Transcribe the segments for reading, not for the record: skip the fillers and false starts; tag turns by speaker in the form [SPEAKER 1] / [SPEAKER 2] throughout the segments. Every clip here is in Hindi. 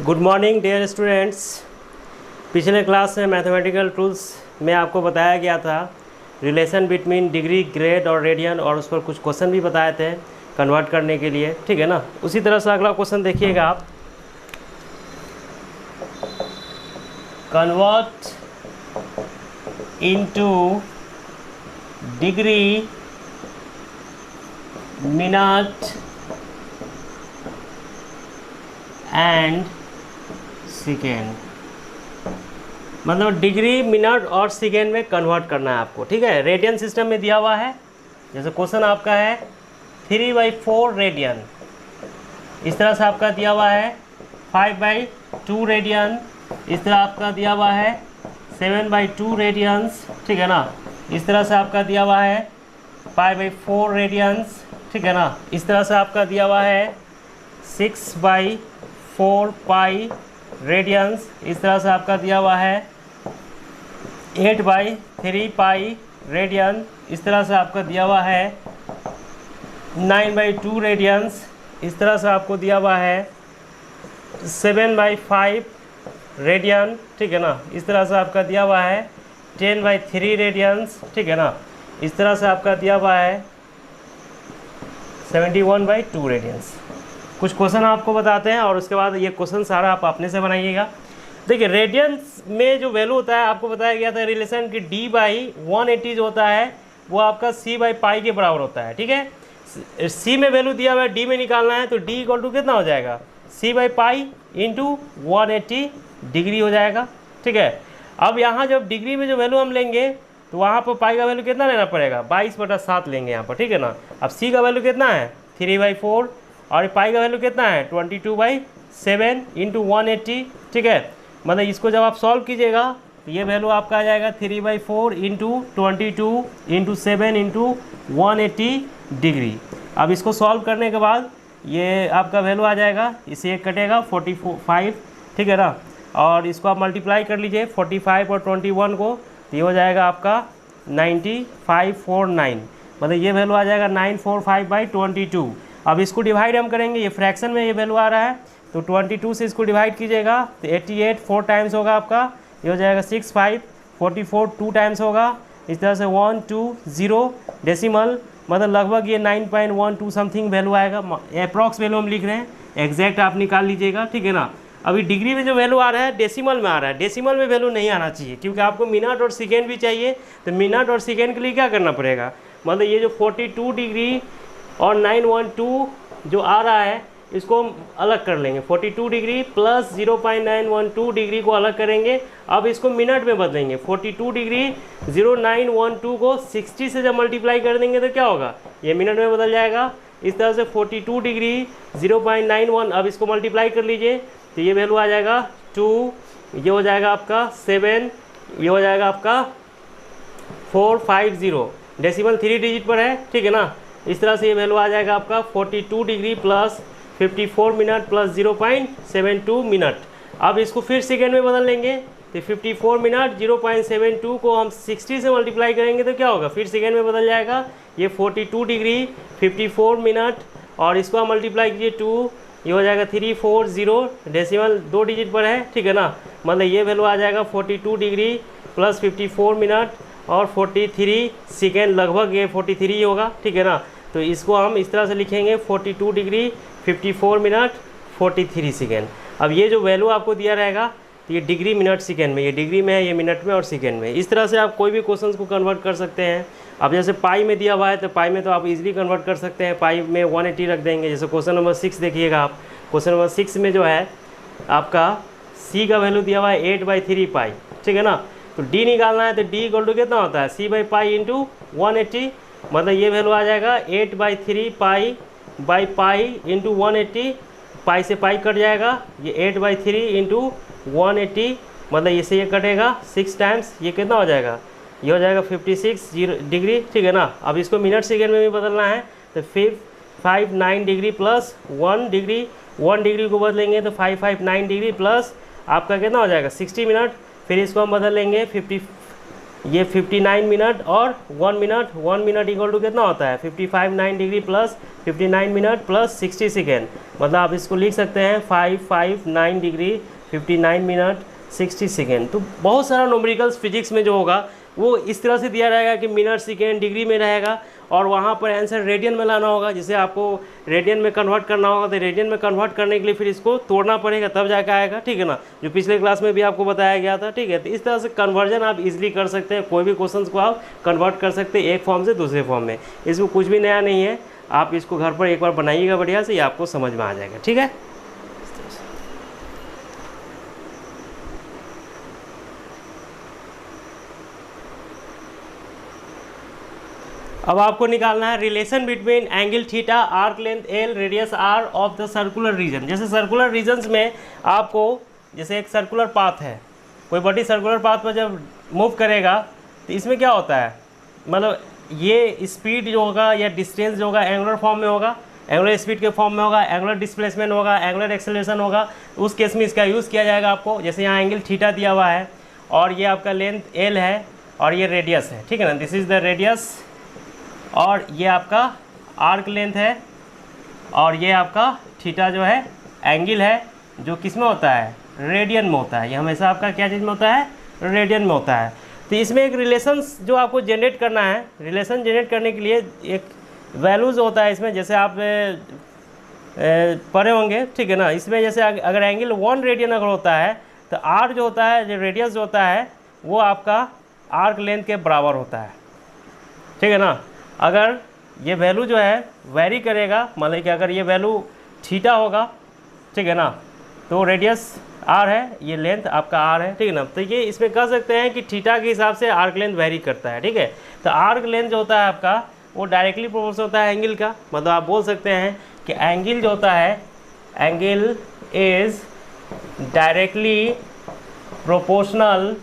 [SPEAKER 1] Good morning dear students. पिछले क्लास में मैथमेटिकल टूल्स में आपको बताया गया था रिलेशन बिटवीन डिग्री, ग्रेड और रेडियन, और उस पर कुछ क्वेश्चन भी बताए थे कन्वर्ट करने के लिए, ठीक है ना। उसी तरह से अगला क्वेश्चन देखिएगा आप, convert into degree, minute and second, मतलब डिग्री, मिनट और सेकेंड में कन्वर्ट करना है आपको, ठीक है। रेडियन सिस्टम में दिया हुआ है, जैसे क्वेश्चन आपका है 3/4 रेडियन, इस तरह से आपका दिया हुआ है 5/2 रेडियन, इस तरह आपका दिया हुआ है 7/2 रेडियंस, ठीक है ना। इस तरह से आपका दिया हुआ है 5/4 रेडियंस, ठीक है ना। इस तरह से आपका दिया हुआ है 6/4 पाई रेडियंस, इस तरह से आपका दिया हुआ है 8/3 पाई रेडियन, इस तरह से आपका दिया हुआ है 9/2 रेडियंस, इस तरह से आपको दिया हुआ है 7/5 रेडियन, ठीक है ना। इस तरह से आपका दिया हुआ है 10/3 रेडियंस, ठीक है ना। इस तरह से आपका दिया हुआ है 71/2 रेडियंस। कुछ क्वेश्चन आपको बताते हैं और उसके बाद ये क्वेश्चन सारा आप अपने से बनाइएगा। देखिए, रेडियंस में जो वैल्यू होता है आपको बताया गया था रिलेशन कि D/180 जो होता है वो आपका C/पाई के बराबर होता है, ठीक है। C में वैल्यू दिया हुआ है, D में निकालना है, तो D इक्वल टू कितना हो जाएगा, C/पाई इंटू 180 डिग्री हो जाएगा, ठीक है। अब यहाँ जब डिग्री में जो वैल्यू हम लेंगे तो वहाँ पर पाई का वैल्यू कितना लेना पड़ेगा, 22/7 लेंगे यहाँ पर, ठीक है ना। अब C का वैल्यू कितना है 3/4 और पाई का वैल्यू कितना है 22/7 इंटू 180, ठीक है। मतलब इसको जब आप सॉल्व कीजिएगा तो ये वैल्यू आपका आ जाएगा 3/4 इंटू 22 इंटू 7 इंटू 180 डिग्री। अब इसको सॉल्व करने के बाद ये आपका वैल्यू आ जाएगा, इसे एक कटेगा 45, ठीक है ना। और इसको आप मल्टीप्लाई कर लीजिए 45 और 21 को, तो ये हो जाएगा आपका 9549, मतलब ये वैल्यू आ जाएगा 945/22। अब इसको डिवाइड हम करेंगे, ये फ्रैक्शन में ये वैल्यू आ रहा है, तो 22 से इसको डिवाइड कीजिएगा तो 88 4 टाइम्स होगा आपका, ये हो जाएगा 65, 44 2 टाइम्स होगा, इस तरह से 1 2 0 डेसिमल, मतलब लगभग ये 9.12 समथिंग वैल्यू आएगा। अप्रॉक्स वैल्यू हम लिख रहे हैं, एग्जैक्ट आप निकाल लीजिएगा, ठीक है ना। अभी डिग्री में जो वैल्यू आ रहा है डेसिमल में आ रहा है, डेसिमल में वैल्यू नहीं आना चाहिए क्योंकि आपको मिनट और सेकेंड भी चाहिए। तो मिनट और सेकेंड के लिए क्या करना पड़ेगा, मतलब ये जो 42 डिग्री और 912 जो आ रहा है इसको हम अलग कर लेंगे, 42 डिग्री प्लस 0.912 डिग्री को अलग करेंगे। अब इसको मिनट में बदलेंगे, 42 डिग्री 0912 को 60 से जब मल्टीप्लाई कर देंगे तो क्या होगा, ये मिनट में बदल जाएगा। इस तरह से 42 डिग्री 0.91, अब इसको मल्टीप्लाई कर लीजिए तो ये वैल्यू आ जाएगा 2, ये हो जाएगा आपका 7, ये हो जाएगा आपका 450, डेसिमल 3 डिजिट पर है, ठीक है ना। इस तरह से ये वैल्यू आ जाएगा आपका 42 degree plus 54 minute plus 0.72 minute. अब इसको फिर सेकेंड में बदल लेंगे तो 54 मिनट 0.72 को हम 60 से मल्टीप्लाई करेंगे तो क्या होगा, फिर सेकेंड में बदल जाएगा, ये 42 डिग्री 54 मिनट और इसको हम मल्टीप्लाई कीजिए 2, ये हो जाएगा 340, डेसिमल 2 डिजिट पर है, ठीक है ना। मतलब ये वैल्यू आ जाएगा 42 डिग्री प्लस 54 मिनट और 43 सेकेंड, लगभग ये 43 ही होगा, ठीक है ना। तो इसको हम इस तरह से लिखेंगे 42 डिग्री 54 मिनट 43 सेकेंड। अब ये जो वैल्यू आपको दिया रहेगा तो ये डिग्री मिनट सेकेंड में, ये डिग्री में है, ये मिनट में और सेकेंड में। इस तरह से आप कोई भी क्वेश्चन को कन्वर्ट कर सकते हैं। अब जैसे पाई में दिया हुआ है तो पाई में तो आप इजीली कन्वर्ट कर सकते हैं, पाई में 180 रख देंगे। जैसे क्वेश्चन नंबर 6 देखिएगा आप, क्वेश्चन नंबर 6 में जो है आपका C का वैल्यू दिया हुआ है 8/3 पाई, ठीक है ना। तो D निकालना है तो D इक्वल टू कितना होता है C/पाई इंटू 180, मतलब ये वैल्यू आ जाएगा 8/3 पाई बाई पाई इंटू 180, पाई से पाई कट जाएगा, ये 8/3 इंटू 180, मतलब इससे ये कटेगा 6 टाइम्स, ये कितना हो जाएगा, ये हो जाएगा 56 डिग्री, ठीक है ना। अब इसको मिनट सेकेंड में भी बदलना है तो फिर 59 डिग्री प्लस 1 डिग्री, 1 डिग्री को बदलेंगे तो 559 डिग्री प्लस आपका कितना हो जाएगा 60 मिनट। फिर इसको हम बदल लेंगे ये 59 मिनट और 1 मिनट, 1 मिनट इक्वल टू कितना होता है 55 degree plus 59 minute plus 60 second, मतलब आप इसको लिख सकते हैं 559 डिग्री 59 मिनट 60 सेकेंड। तो बहुत सारा न्यूमेरिकल्स फिजिक्स में जो होगा वो इस तरह से दिया रहेगा कि मिनट सेकेंड डिग्री में रहेगा, और वहाँ पर आंसर रेडियन में लाना होगा। जैसे आपको रेडियन में कन्वर्ट करना होगा तो रेडियन में कन्वर्ट करने के लिए फिर इसको तोड़ना पड़ेगा तब जाकर आएगा, ठीक है ना, जो पिछले क्लास में भी आपको बताया गया था, ठीक है। तो इस तरह से कन्वर्जन आप इजीली कर सकते हैं, कोई भी क्वेश्चन को आप कन्वर्ट कर सकते हैं एक फॉर्म से दूसरे फॉर्म में। इसमें कुछ भी नया नहीं है, आप इसको घर पर एक बार बनाइएगा बढ़िया से, ये आपको समझ में आ जाएगा, ठीक है। अब आपको निकालना है relation between angle theta, arc length L, radius R of the circular region. जैसे सर्कुलर रीजन्स में आपको, जैसे एक सर्कुलर पाथ है, कोई बॉडी सर्कुलर पाथ पर जब मूव करेगा तो इसमें क्या होता है, मतलब ये स्पीड जो होगा या डिस्टेंस जो होगा एंगुलर फॉर्म में होगा, एंगुलर स्पीड के फॉर्म में होगा, एंगुलर डिस्प्लेसमेंट होगा, एंगुलर एक्सेलरेशन होगा। उस केस में इसका यूज़ किया जाएगा आपको। जैसे यहाँ एंगल थीटा दिया हुआ है और ये आपका लेंथ एल है और ये रेडियस है, ठीक है ना, दिस इज़ द रेडियस, और ये आपका आर्क लेंथ है, और ये आपका थीटा जो है एंगल है, जो किस में होता है रेडियन में होता है। ये हमेशा आपका क्या चीज़ में होता है, रेडियन में होता है। तो इसमें एक रिलेशंस जो आपको जनरेट करना है, रिलेशन जनरेट करने के लिए एक वैल्यूज़ होता है इसमें, जैसे आप पढ़े होंगे, ठीक है ना। इसमें जैसे अगर एंगल 1 रेडियन अगर होता है तो आर जो होता है, जो रेडियस जो होता है वो आपका आर्क लेंथ के बराबर होता है, ठीक है ना। अगर ये वैल्यू जो है वेरी करेगा, मतलब कि अगर ये वैल्यू थीटा होगा, ठीक है ना, तो रेडियस आर है, ये लेंथ आपका आर है, ठीक है ना। तो ये इसमें कह सकते हैं कि थीटा के हिसाब से आर्क लेंथ वेरी करता है, ठीक है। तो आर्क लेंथ जो होता है आपका वो डायरेक्टली प्रोपोर्शनल होता है एंगल का, मतलब आप बोल सकते हैं कि एंगल जो होता है, angle is directly proportional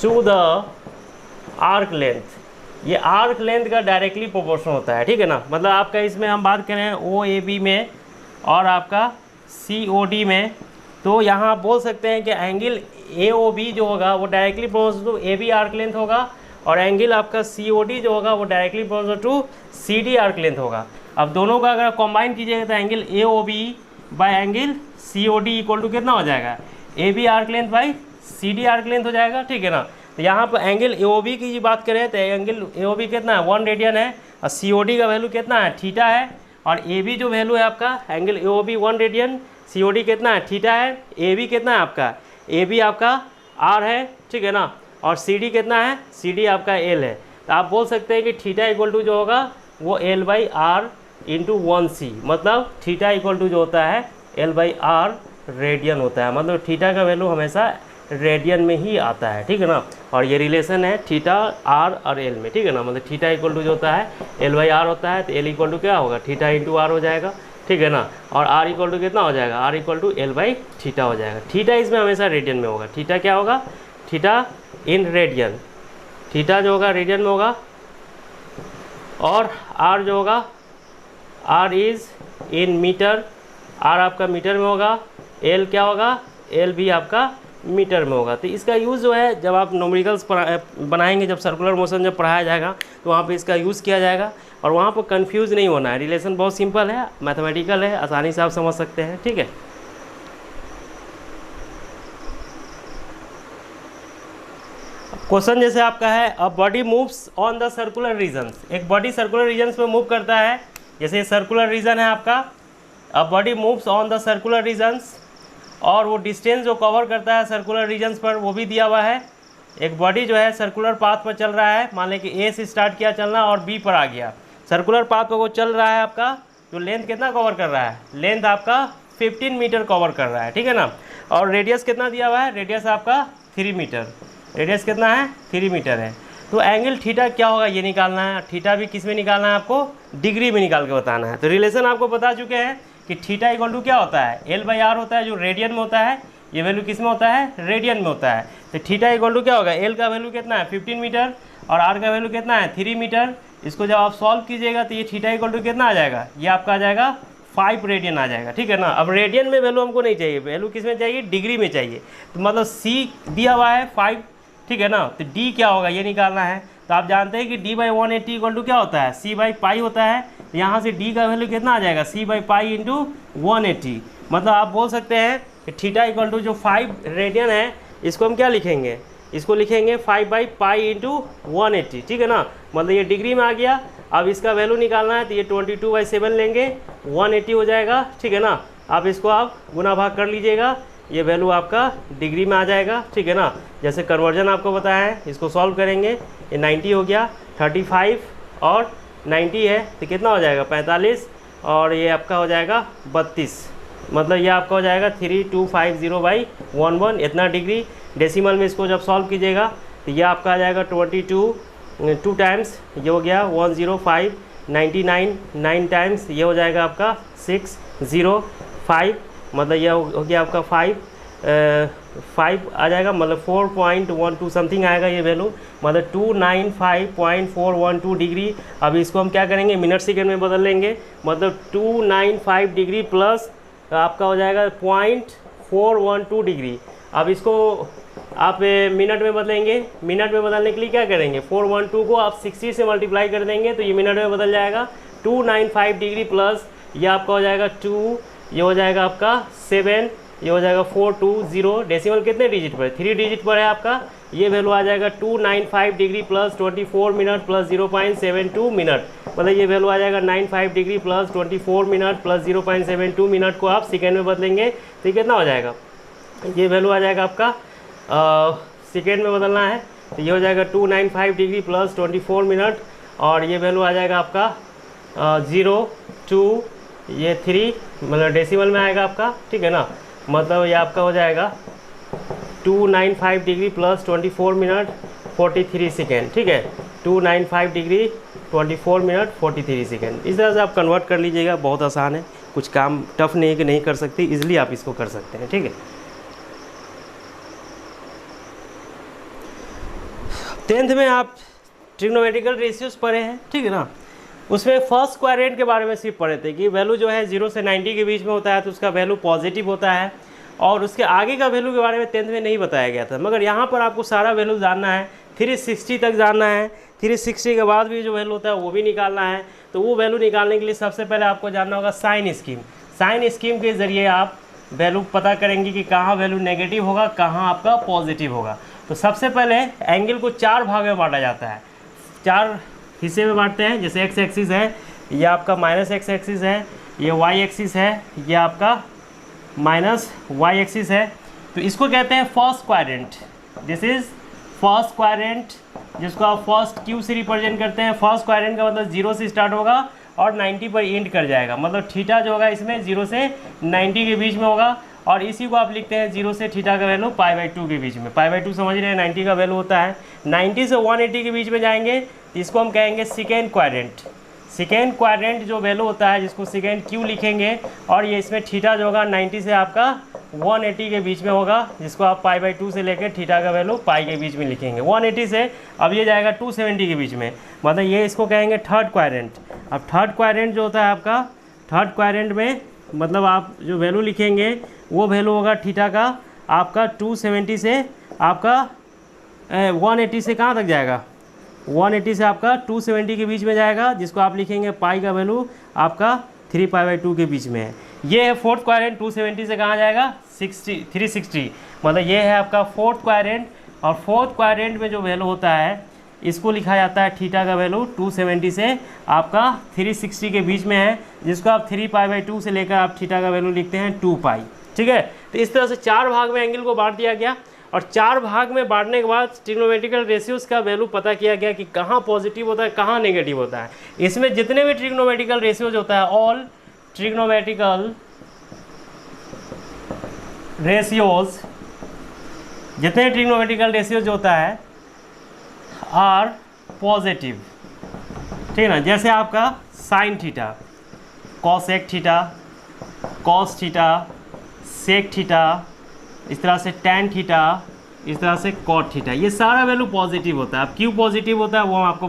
[SPEAKER 1] to the arc length. ये आर्क लेंथ का डायरेक्टली प्रोपोर्शनल होता है, ठीक है ना। मतलब आपका इसमें हम बात करें ओ ए बी में और आपका सी ओ डी में, तो यहाँ आप बोल सकते हैं कि एंगल ए ओ बी जो होगा वो directly proportional to A B arc length होगा, और एंगल आपका सी ओ डी जो होगा वो directly proportional to C D arc length होगा। अब दोनों का अगर कंबाइन कीजिएगा तो angle A O B by angle C O D equal to कितना हो जाएगा, A B arc length by C D arc length हो जाएगा, ठीक है ना। तो यहाँ पर एंगल एओबी की बात करें तो एंगल एओबी कितना है 1 रेडियन है, और सीओडी का वैल्यू कितना है थीटा है, और एबी जो वैल्यू है आपका एंगल एओबी 1 रेडियन, सीओडी कितना है थीटा है, एबी कितना है आपका, एबी आपका आर है, ठीक है ना, और सीडी कितना है, सीडी आपका एल है। तो आप बोल सकते हैं कि थीटा इक्वल टू जो होगा वो L by are into 1c, मतलब थीटा इक्वल टू जो होता है एल बाई आर रेडियन होता है, मतलब थीटा का वैल्यू हमेशा रेडियन में ही आता है, ठीक है ना। और ये रिलेशन है थीटा आर और एल में, ठीक है ना, मतलब थीटा इक्वल टू जो होता है एल बाई आर होता है, तो एल इक्वल टू क्या होगा थीटा इंटू आर हो जाएगा, ठीक है ना, और आर इक्वल टू कितना हो जाएगा, R equal to L by theta हो जाएगा। थीटा इसमें हमेशा रेडियन में होगा, थीटा क्या होगा, थीटा इन रेडियन, थीटा जो होगा रेडियन में होगा, और आर जो होगा R is in metre, R आपका मीटर में होगा, एल क्या होगा, एल भी आपका मीटर में होगा। तो इसका यूज़ जो है जब आप न्यूमेरिकल्स बनाएंगे, जब सर्कुलर मोशन जब पढ़ाया जाएगा तो वहाँ पे इसका यूज़ किया जाएगा, और वहाँ पर कंफ्यूज नहीं होना है। रिलेशन बहुत सिंपल है, मैथमेटिकल है, आसानी से आप समझ सकते हैं, ठीक है। क्वेश्चन जैसे आपका है a body moves on the circular regions, एक बॉडी सर्कुलर रीजन्स में मूव करता है, जैसे सर्कुलर रीजन है आपका, a body moves on the circular regions, और वो डिस्टेंस जो कवर करता है सर्कुलर रीजन्स पर वो भी दिया हुआ है। एक बॉडी जो है सर्कुलर पाथ पर चल रहा है, मान लें कि ए से स्टार्ट किया चलना और बी पर आ गया, सर्कुलर पाथ पर वो चल रहा है आपका, तो लेंथ कितना कवर कर रहा है, लेंथ आपका 15 मीटर कवर कर रहा है, ठीक है ना, और रेडियस कितना दिया हुआ है, रेडियस आपका 3 मीटर, रेडियस कितना है 3 मीटर है। तो एंगल थीटा क्या होगा ये निकालना है, थीटा भी किस में निकालना है आपको, डिग्री में निकाल के बताना है। तो रिलेशन आपको बता चुके हैं कि थीटा इक्वल टू क्या होता है, एल बाई आर होता है, जो रेडियन में होता है, ये वैल्यू किस में होता है, रेडियन में होता है। तो थीटा इक्वल टू क्या होगा, एल का वैल्यू कितना है 15 मीटर, और आर का वैल्यू कितना है 3 मीटर। इसको जब आप सॉल्व कीजिएगा तो ये थीटा इक्वल टू कितना आ जाएगा, ये आपका आ जाएगा 5 रेडियन आ जाएगा, ठीक है ना। अब रेडियन में वैल्यू हमको नहीं चाहिए, वैल्यू किस में चाहिए, डिग्री में चाहिए। तो मतलब सी दिया हुआ है 5 ठीक है ना। तो डी क्या होगा ये निकालना है। तो आप जानते हैं कि डी बाई 180 इक्वल टू क्या होता है, सी बाई पाई होता है। यहाँ से डी का वैल्यू कितना आ जाएगा, सी बाई पाई इंटू 180। मतलब आप बोल सकते हैं कि थीटा इक्वल टू जो 5 रेडियन है इसको हम क्या लिखेंगे, इसको लिखेंगे 5 बाई पाई इंटू 180, ठीक है ना। मतलब ये डिग्री में आ गया। अब इसका वैल्यू निकालना है तो ये 22/7 लेंगे, 180 हो जाएगा, ठीक है ना। अब इसको आप गुना भाग कर लीजिएगा, ये वैल्यू आपका डिग्री में आ जाएगा, ठीक है ना। जैसे कन्वर्जन आपको बताया है, इसको सॉल्व करेंगे, ये 90 हो गया, 35 और 90 है तो कितना हो जाएगा 45, और ये आपका हो जाएगा 32। मतलब ये आपका हो जाएगा 3250/11, इतना डिग्री। डेसिमल में इसको जब सॉल्व कीजिएगा तो ये आपका आ जाएगा 22 2 टाइम्स, ये हो गया 105, 99 9 टाइम्स, ये हो जाएगा आपका 605। मतलब ये हो गया आपका 5 आ जाएगा, मतलब 4.12 समथिंग आएगा ये वैल्यू, मतलब 295.412 डिग्री। अब इसको हम क्या करेंगे, मिनट सेकेंड में बदल लेंगे। मतलब 295 डिग्री प्लस आपका हो जाएगा 0.412 डिग्री। अब इसको आप मिनट में बदलेंगे। मिनट में बदलने के लिए क्या करेंगे, 412 को आप 60 से मल्टीप्लाई कर देंगे तो ये मिनट में बदल जाएगा। 295 डिग्री प्लस ये आपका हो जाएगा 2, ये हो जाएगा आपका 7, ये हो जाएगा 420। डेसिमल कितने डिजिट पर, 3 डिजिट पर है आपका। ये वैल्यू आ जाएगा 295 degree plus 24 minute plus 0.72 minute. मतलब ये वैल्यू आ जाएगा 95 degree plus 24 minute plus 0.72 minute को आप सेकेंड में बदलेंगे तो कितना हो जाएगा, ये वैल्यू आ जाएगा आपका सेकेंड में बदलना है तो ये हो जाएगा 295 डिग्री प्लस 24 मिनट, और ये वैल्यू आ जाएगा आपका 0 2 ये 3, मतलब डेसिमल में आएगा आपका, ठीक है ना। मतलब ये आपका हो जाएगा 295 डिग्री प्लस 24 मिनट 43 सेकेंड, ठीक है। 295 डिग्री 24 मिनट 43 सेकेंड। इस तरह से आप कन्वर्ट कर लीजिएगा, बहुत आसान है, कुछ काम टफ नहीं है कि नहीं कर सकते, इजीली आप इसको कर सकते हैं, ठीक है। 10th में आप ट्रिग्नोमेट्रिकल रेशियोज पढ़े हैं, ठीक है ना। उसमें फर्स्ट क्वाड्रेंट के बारे में सिर्फ पढ़े थे कि वैल्यू जो है 0 से 90 के बीच में होता है तो उसका वैल्यू पॉजिटिव होता है, और उसके आगे का वैल्यू के बारे में 10th में नहीं बताया गया था। मगर यहाँ पर आपको सारा वैल्यू जानना है, 360 तक जानना है। 360 के बाद भी जो वैल्यू होता है वो भी निकालना है। तो वो वैल्यू निकालने के लिए सबसे पहले आपको जानना होगा साइन स्कीम। साइन स्कीम के ज़रिए आप वैल्यू पता करेंगे कि कहाँ वैल्यू नेगेटिव होगा, कहाँ आपका पॉजिटिव होगा। तो सबसे पहले एंगल को 4 भाग में बांटा जाता है, 4 हिस्से में बांटते हैं। जैसे एक्स एक्सिस है, ये आपका माइनस एक्स एक्सिस है, ये वाई एक्सिस है, ये आपका माइनस वाई एक्सिस है। तो इसको कहते हैं first quadrant. This is first quadrant, जिसको आप फर्स्ट क्यू से रिप्रेजेंट करते हैं। फर्स्ट क्वाड्रेंट का मतलब 0 से स्टार्ट होगा और 90 पर एंड कर जाएगा। मतलब थीटा जो होगा इसमें 0 से 90 के बीच में होगा, और इसी को आप लिखते हैं 0 से थीटा का वैल्यू π/2 के बीच में। π/2 समझ रहे हैं, 90 का वैल्यू होता है। 90 से 180 के बीच में जाएंगे तो इसको हम कहेंगे सेकेंड क्वाड्रेंट। सेकेंड क्वाड्रेंट जो वैल्यू होता है जिसको सेकेंड क्यू लिखेंगे, और ये इसमें थीटा जो होगा 90 से आपका 180 के बीच में होगा, जिसको आप π/2 से लेकर थीटा का वैल्यू पाई के बीच में लिखेंगे। 180 से अब ये जाएगा 270 के बीच में, मतलब ये इसको कहेंगे थर्ड क्वाड्रेंट। अब थर्ड क्वाड्रेंट जो होता है आपका, थर्ड क्वाड्रेंट में मतलब आप जो वैल्यू लिखेंगे वो वैल्यू होगा थीटा का आपका 270 से आपका 180 से कहाँ तक जाएगा, 180 से आपका 270 के बीच में जाएगा, जिसको आप लिखेंगे पाई का वैल्यू आपका 3π/2 के बीच में है। ये है फोर्थ क्वाड्रेंट। 270 से कहाँ जाएगा 360, मतलब ये है आपका फोर्थ क्वाड्रेंट। और फोर्थ क्वाड्रेंट में जो वैल्यू होता है इसको लिखा जाता है थीटा का वैल्यू 270 से आपका 360 के बीच में है, जिसको आप 3π/2 से लेकर आप थीटा का वैल्यू लिखते हैं 2π, ठीक है। तो इस तरह से 4 भाग में एंगल को बांट दिया गया, और 4 भाग में बांटने के बाद ट्रिग्नोमेट्रिकल रेशियोज का वैल्यू पता किया गया कि कहाँ पॉजिटिव होता है, कहाँ नेगेटिव होता है। इसमें जितने भी ट्रिग्नोमेट्रिकल रेशियोज होता है, ऑल ट्रिग्नोमेट्रिकल रेशियोज, जितने ट्रिग्नोमेट्रिकल रेशियोज होता है आर पॉजिटिव, ठीक है ना। जैसे आपका sine theta, cosec theta, cos theta, sec theta, इस तरह से टैन थीटा, इस तरह से कॉट थीटा, ये सारा वैल्यू पॉजिटिव होता है। अब क्यों पॉजिटिव होता है वो हम आपको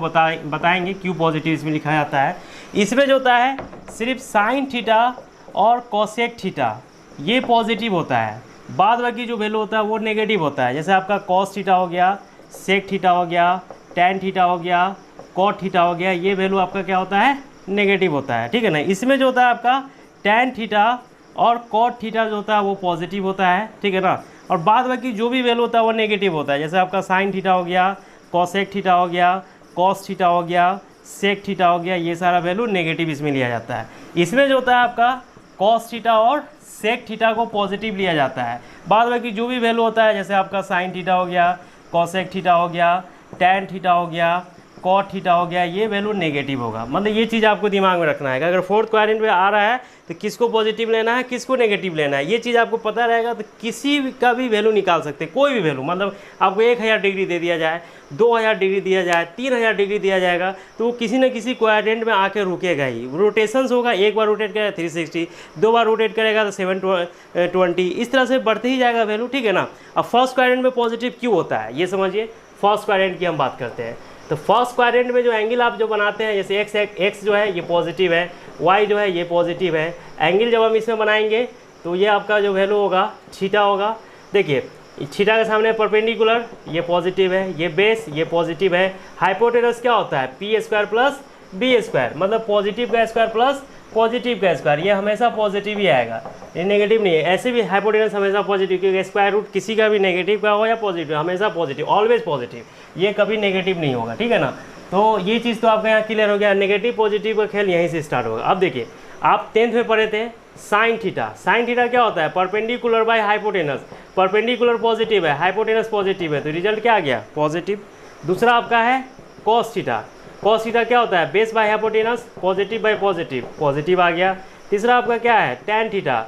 [SPEAKER 1] बताएंगे क्यों पॉजिटिव इसमें लिखा जाता है। इसमें जो होता है सिर्फ साइन थीटा और कॉसेक थीटा ये पॉजिटिव होता है, बाद बाकी जो वैल्यू होता है वो नेगेटिव होता है। जैसे आपका कॉस थीटा हो गया, सेक थीटा हो गया, टैन थीटा हो गया, कॉट थीटा हो गया, ये वैल्यू आपका क्या होता है, नेगेटिव होता है, ठीक है ना। इसमें जो होता है आपका टैन थीटा और कॉट थीटा जो होता है वो पॉजिटिव होता है, ठीक है ना। और बाद बाकी जो भी वैल्यू होता है वो नेगेटिव होता है। जैसे आपका साइन थीटा हो गया, कॉसेक थीटा हो गया, कॉस थीटा हो गया, सेक थीटा हो गया, ये सारा वैल्यू नेगेटिव इसमें लिया जाता है। इसमें जो होता है आपका कॉस थीटा और सेक थीटा को पॉजिटिव लिया जाता है। बाद बाकी जो भी वैल्यू होता है, जैसे आपका साइन थीटा हो गया, कॉसेक थीटा हो गया, टैन थीटा हो गया, कॉट थीटा हो गया, ये वैल्यू नेगेटिव होगा। मतलब ये चीज़ आपको दिमाग में रखना है कि अगर फोर्थ क्वाड्रेंट में आ रहा है तो किसको पॉजिटिव लेना है, किसको नेगेटिव लेना है, ये चीज़ आपको पता रहेगा तो किसी का भी वैल्यू निकाल सकते हैं, कोई भी वैल्यू। मतलब आपको 1000 डिग्री दे दिया जाए, 2000 डिग्री दिया जाए, 3000 डिग्री दिया जाएगा, तो वो किसी न किसी क्वाड्रेंट में आके रुकेगा ही। रोटेशंस होगा, एक बार रोटेट करेगा 360, 2 बार रोटेट करेगा तो 720, इस तरह से बढ़ते ही जाएगा वैल्यू, ठीक है ना। अब फर्स्ट क्वाड्रेंट में पॉजिटिव क्यों होता है ये समझिए। फर्स्ट क्वाड्रेंट की हम बात करते हैं, तो फर्स्ट क्वाड्रेंट में जो एंगल आप जो बनाते हैं, जैसे एक्स जो है ये पॉजिटिव है, वाई जो है ये पॉजिटिव है, एंगल जब हम इसमें बनाएंगे तो ये आपका जो वैल्यू होगा थीटा होगा। देखिए थीटा के सामने परपेंडिकुलर ये पॉजिटिव है, ये बेस ये पॉजिटिव है। हाइपोटेनस क्या होता है, P square plus B square, मतलब पॉजिटिव का स्क्वायर प्लस पॉजिटिव का स्क्वायर, ये हमेशा पॉजिटिव ही आएगा, ये नेगेटिव नहीं है। ऐसे भी हाइपोटेनस हमेशा पॉजिटिव, क्योंकि स्क्वायर रूट किसी का भी नेगेटिव का हो या पॉजिटिव, हमेशा पॉजिटिव, ऑलवेज पॉजिटिव, ये कभी नेगेटिव नहीं होगा, ठीक है ना। तो ये चीज़ तो आपका यहाँ क्लियर हो गया। नेगेटिव पॉजिटिव का खेल यहीं से स्टार्ट होगा। अब देखिए आप 10th में पढ़े थे साइन थीटा। साइन थीटा क्या होता है, perpendicular by hypotenuse, perpendicular positive है, हाइपोटेनस पॉजिटिव है, तो रिजल्ट क्या आ गया, पॉजिटिव। दूसरा आपका है कॉस थीटा। कॉस थीटा क्या होता है, base by hypotenuse, positive by positive, positive आ गया। तीसरा आपका क्या है, टैन थीटा।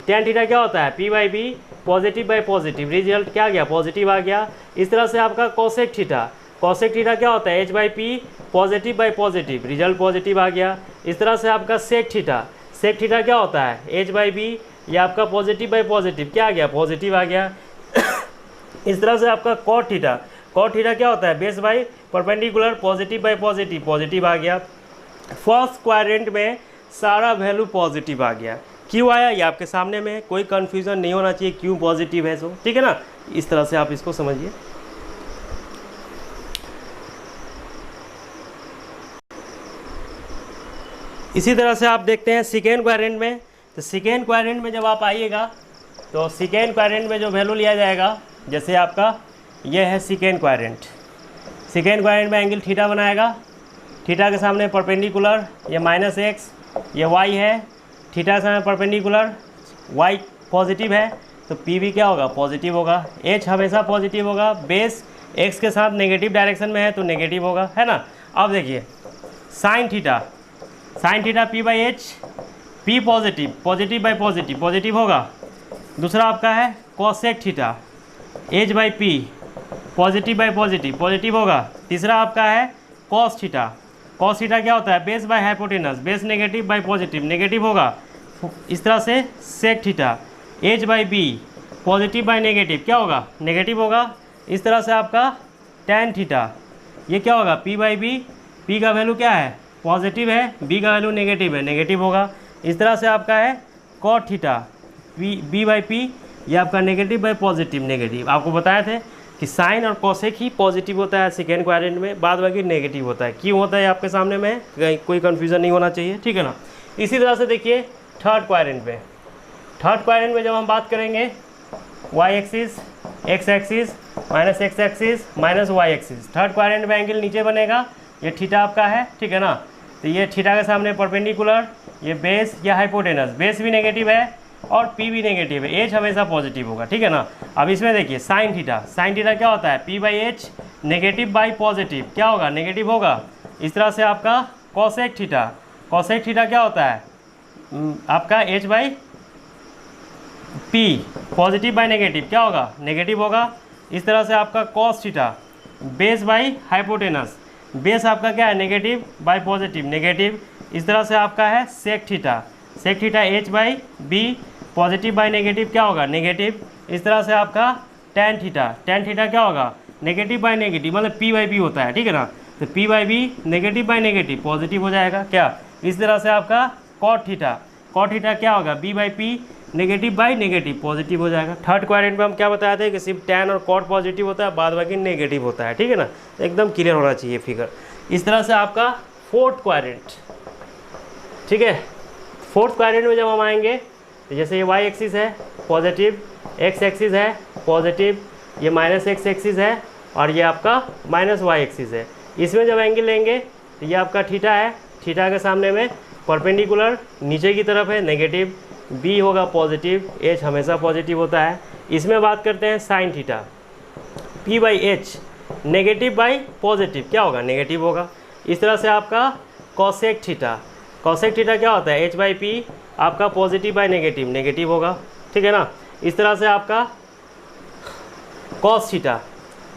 [SPEAKER 1] टैन थीटा क्या होता है, P by B, positive by positive, result क्या आ गया, पॉजिटिव आ गया। इस तरह से आपका कॉसेक थीटा। कॉसेक थीटा क्या होता है, H by P, positive by positive, result positive आ गया। इस तरह से आपका सेक थीटा। सेक थीटा क्या होता है, एच बाई बी, ये आपका पॉजिटिव बाय पॉजिटिव, क्या आ गया, पॉजिटिव आ गया। इस तरह से आपका कॉट थीटा। कॉट थीटा क्या होता है, base by perpendicular, positive by positive, positive आ गया। फर्स्ट क्वाड्रेंट में सारा वैल्यू पॉजिटिव आ गया। क्यों आया ये आपके सामने में, कोई कन्फ्यूज़न नहीं होना चाहिए क्यों पॉजिटिव है, सो ठीक है ना। इस तरह से आप इसको समझिए। इसी तरह से आप देखते हैं सेकेंड क्वाड्रेंट में। तो सेकेंड क्वाड्रेंट में जब आप आइएगा तो सेकेंड क्वाड्रेंट में जो वैल्यू लिया जाएगा, जैसे आपका ये है सेकेंड क्वाड्रेंट। सेकेंड क्वाड्रेंट में एंगल थीटा बनाएगा, थीटा के सामने परपेंडिकुलर ये -x, ये y है, थीटा के सामने परपेंडिकुलर y पॉजिटिव है, तो p भी क्या होगा, पॉजिटिव होगा। h हमेशा पॉजिटिव होगा, बेस x के साथ नेगेटिव डायरेक्शन में है तो नेगेटिव होगा, है ना। अब देखिए sine theta. Sine theta p by H, p positive, positive by positive, positive होगा। दूसरा आपका है cosec theta, h by p, positive by positive, positive होगा। तीसरा आपका है कॉस थीटा। कॉस थीटा क्या होता है, base by hypotenuse, base negative by positive, negative होगा। इस तरह से sec theta, h by b, positive by negative, क्या होगा, नेगेटिव होगा। इस तरह से आपका टैन थीटा, ये क्या होगा, p बाई b, p का वैल्यू क्या है, पॉजिटिव है, b का वैल्यू नेगेटिव है, नेगेटिव होगा। इस तरह से आपका है cot theta, b by p, ये आपका नेगेटिव बाई पॉजिटिव, नेगेटिव। आपको बताए थे कि साइन और कॉसेक ही पॉजिटिव होता है सेकेंड क्वाड्रेंट में, बाद बाकी नेगेटिव होता है। क्यों होता है आपके सामने में, कोई कन्फ्यूज़न नहीं होना चाहिए, ठीक है ना। इसी तरह से देखिए थर्ड क्वाड्रेंट में। थर्ड क्वाड्रेंट में जब हम बात करेंगे y axis, x axis, minus x axis, minus y axis, third quadrant में एंगल नीचे बनेगा, ये थीटा आपका है, ठीक है ना। तो ये थीटा के सामने परपेंडिकुलर, ये बेस या हाइपोटेनस, बेस भी नेगेटिव है और p भी नेगेटिव है, h हमेशा पॉजिटिव होगा, ठीक है ना। अब इसमें देखिए साइन थीटा। साइन थीटा क्या होता है, p by H, negative by positive, क्या होगा, नेगेटिव होगा। इस तरह से आपका कॉसेक थीटा। कॉसेक थीटा क्या होता है, आपका h by p, positive by negative, क्या होगा, नेगेटिव होगा। इस तरह से आपका cos theta, base by hypotenuse, base आपका क्या है, नेगेटिव बाई पॉजिटिव, नेगेटिव। इस तरह से आपका है sec theta. Sec theta h by b, positive by negative, क्या होगा, नेगेटिव। इस तरह से आपका टैन थीटा। टैन थीटा क्या होगा, नेगेटिव बाई नेगेटिव, मतलब p बाई b होता है, ठीक है ना। तो p by b, negative by negative, positive हो जाएगा क्या। इस तरह से आपका कॉट थीटा। कॉट थीटा क्या होगा, b by p, negative by negative positive हो जाएगा। थर्ड क्वाड्रेंट में हम क्या बताए थे कि सिर्फ टैन और कॉट पॉजिटिव होता है, बाद बाकी नेगेटिव होता है, ठीक है ना। एकदम क्लियर होना चाहिए फिगर। इस तरह से आपका फोर्थ क्वाड्रेंट, ठीक है। फोर्थ क्वाड्रेंट में जब हम आएंगे तो जैसे ये वाई एक्सिस है पॉजिटिव, एक्स एक्सिस है पॉजिटिव, ये माइनस एक्स एक्सिस है और ये आपका माइनस वाई एक्सिस है। इसमें जब एंगल लेंगे तो ये आपका थीटा है, थीटा के सामने में परपेंडिकुलर नीचे की तरफ है नेगेटिव, बी होगा पॉजिटिव, एच हमेशा पॉजिटिव होता है। इसमें बात करते हैं sine theta, P by H negative by positive क्या होगा, नेगेटिव होगा। इस तरह से आपका कॉसेक थीटा, कॉसेक थीटा क्या होता है, एच बाई पी आपका पॉजिटिव बाई नेगेटिव, नेगेटिव होगा, ठीक है ना। इस तरह से आपका कॉस थीटा,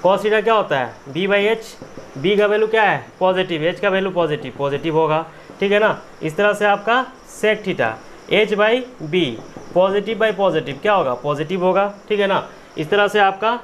[SPEAKER 1] कॉस थीटा क्या होता है, बी बाई एच, बी का वैल्यू क्या है पॉजिटिव, एच का वैल्यू पॉजिटिव, पॉजिटिव होगा, ठीक है ना। इस तरह से आपका sec theta, H by B positive by positive क्या होगा, पॉजिटिव होगा, ठीक है ना। इस तरह से आपका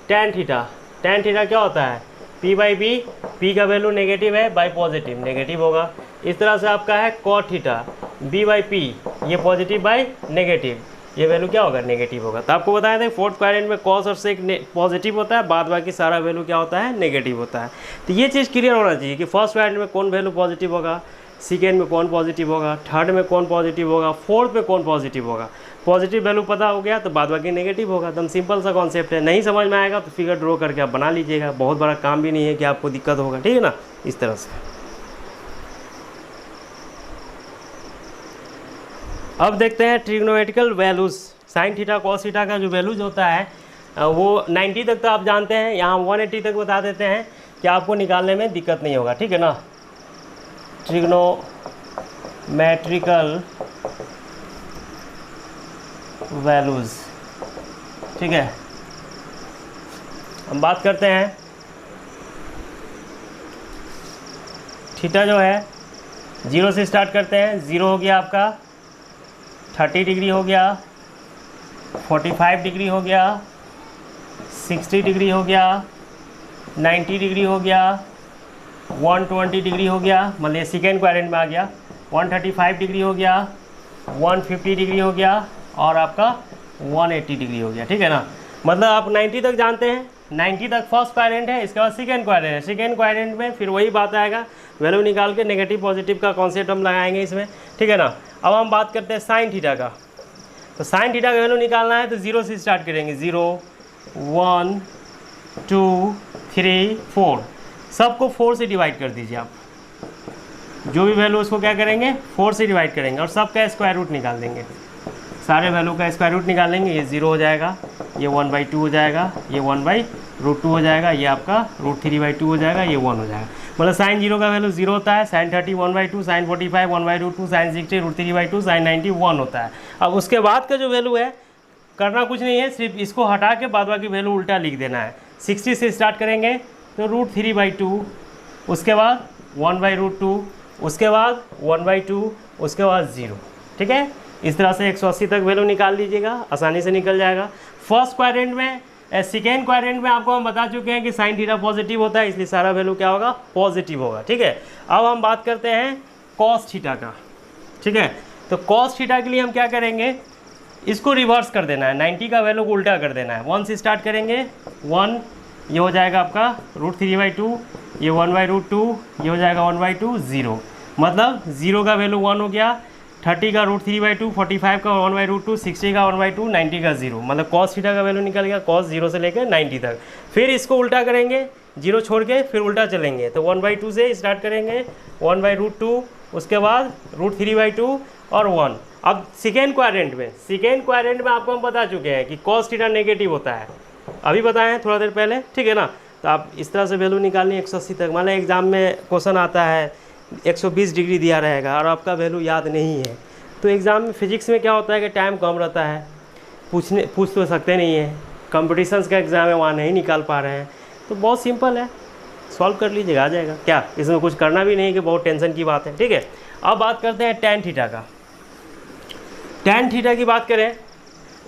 [SPEAKER 1] टैन थीटा, टैन थीटा क्या होता है, पी बाई बी, पी का वैल्यू नेगेटिव है बाई पॉजिटिव, नेगेटिव होगा। इस तरह से आपका है cot theta, B by P, ये पॉजिटिव बाई नेगेटिव, ये वैल्यू क्या होगा, नेगेटिव होगा। तो आपको बताया था फोर्थ क्वाड्रेंट में कॉस और सेक पॉजिटिव होता है, बाद बाकी सारा वैल्यू क्या होता है, नेगेटिव होता है। तो ये चीज़ क्लियर होना चाहिए कि फर्स्ट क्वाड्रेंट में कौन वैल्यू पॉजिटिव होगा, सेकेंड में कौन पॉजिटिव होगा, थर्ड में कौन पॉजिटिव होगा, फोर्थ में कौन पॉजिटिव होगा। पॉजिटिव वैल्यू पता हो गया तो बाद बाकी नेगेटिव होगा। एकदम सिंपल सा कॉन्सेप्ट है। नहीं समझ में आएगा तो फिगर ड्रॉ करके आप बना लीजिएगा, बहुत बड़ा काम भी नहीं है कि आपको दिक्कत होगा, ठीक है ना। इस तरह से अब देखते हैं trigonometrical values. Sine theta cos theta का जो वैल्यूज होता है वो 90 तक तो आप जानते हैं, यहाँ 180 तक बता देते हैं कि आपको निकालने में दिक्कत नहीं होगा, ठीक है ना। ट्रिग्नोमेट्रिकल वैल्यूज़, ठीक है। हम बात करते हैं थीटा जो है 0 से स्टार्ट करते हैं। 0 हो गया आपका, 30 डिग्री हो गया, 45 डिग्री हो गया, 60 डिग्री हो गया, 90 डिग्री हो गया, 120 डिग्री हो गया, मतलब ये सेकेंड क्वाड्रेंट में आ गया, 135 डिग्री हो गया, 150 डिग्री हो गया और आपका 180 डिग्री हो गया, ठीक है ना। मतलब आप 90 तक जानते हैं, 90 तक फर्स्ट क्वाड्रेंट है, इसके बाद सेकेंड क्वाड्रेंट है। सेकेंड क्वाड्रेंट में फिर वही बात आएगा, वैल्यू निकाल के नेगेटिव पॉजिटिव का कॉन्सेप्ट हम लगाएंगे इसमें, ठीक है ना। अब हम बात करते हैं साइन थीटा का। तो साइन थीटा का वैल्यू निकालना है तो 0 से स्टार्ट करेंगे। 0 1 2 3 4, सबको 4 से डिवाइड कर दीजिए आप। जो भी वैल्यू उसको क्या करेंगे, 4 से डिवाइड करेंगे और सबका स्क्वायर रूट निकाल देंगे। सारे वैल्यू का स्क्वायर रूट निकालेंगे, ये 0 हो जाएगा, ये 1/2 हो जाएगा, ये 1/√2 हो जाएगा, ये आपका √3/2 हो जाएगा, ये 1 हो जाएगा। मतलब साइन 0 का वैल्यू 0 होता है, साइन 30 1/2, साइन 45 1/√2, साइन 60 √3/2, साइन 90 1 होता है। अब उसके बाद का जो वैल्यू है करना कुछ नहीं है, सिर्फ इसको हटा के बाद बाकी वैल्यू उल्टा लिख देना है। 60 से स्टार्ट करेंगे तो √3/2, उसके बाद 1/√2, उसके बाद 1/2, उसके बाद 0, ठीक है। इस तरह से 180 तक वैल्यू निकाल लीजिएगा, आसानी से निकल जाएगा। फर्स्ट क्वाड्रेंट में, सेकेंड क्वाड्रेंट में आपको हम बता चुके हैं कि साइन थीटा पॉजिटिव होता है, इसलिए सारा वैल्यू क्या होगा, पॉजिटिव होगा, ठीक है। अब हम बात करते हैं कॉस थीटा का, ठीक है। तो कॉस थीटा के लिए हम क्या करेंगे, इसको रिवर्स कर देना है, 90 का वैल्यू को उल्टा कर देना है। 1 से स्टार्ट करेंगे, 1 ये हो जाएगा आपका √3/2, ये 1/√2, ये हो जाएगा 1/2, 0। मतलब 0 का वैल्यू 1 हो गया, 30 का √3/2, 45 का 1/√2, 60 का 1/2, 90 का 0। मतलब कॉस थीटा का वैल्यू निकल गया, कॉस 0 से लेकर 90 तक। फिर इसको उल्टा करेंगे, 0 छोड़ के फिर उल्टा चलेंगे, तो 1/2 से स्टार्ट करेंगे, 1/√2, उसके बाद √3/2 और 1। अब सेकेंड क्वाड्रेंट में आपको हम बता चुके हैं कि कॉस थीटा नेगेटिव होता है, अभी बताए हैं थोड़ा देर पहले, ठीक है ना। तो आप इस तरह से वैल्यू निकालनी 180 तक। मान लें एग्जाम में क्वेश्चन आता है 120 डिग्री दिया रहेगा और आपका वैल्यू याद नहीं है, तो एग्ज़ाम में फिजिक्स में क्या होता है कि टाइम कम रहता है, पूछ तो सकते नहीं है, कॉम्पिटिशन्स का एग्ज़ाम है वहाँ नहीं निकाल पा रहे हैं, तो बहुत सिंपल है, सॉल्व कर लीजिएगा, आ जाएगा। क्या इसमें कुछ करना भी नहीं कि बहुत टेंशन की बात है, ठीक है। अब बात करते हैं टैन थीटा का। टैन थीटा की बात करें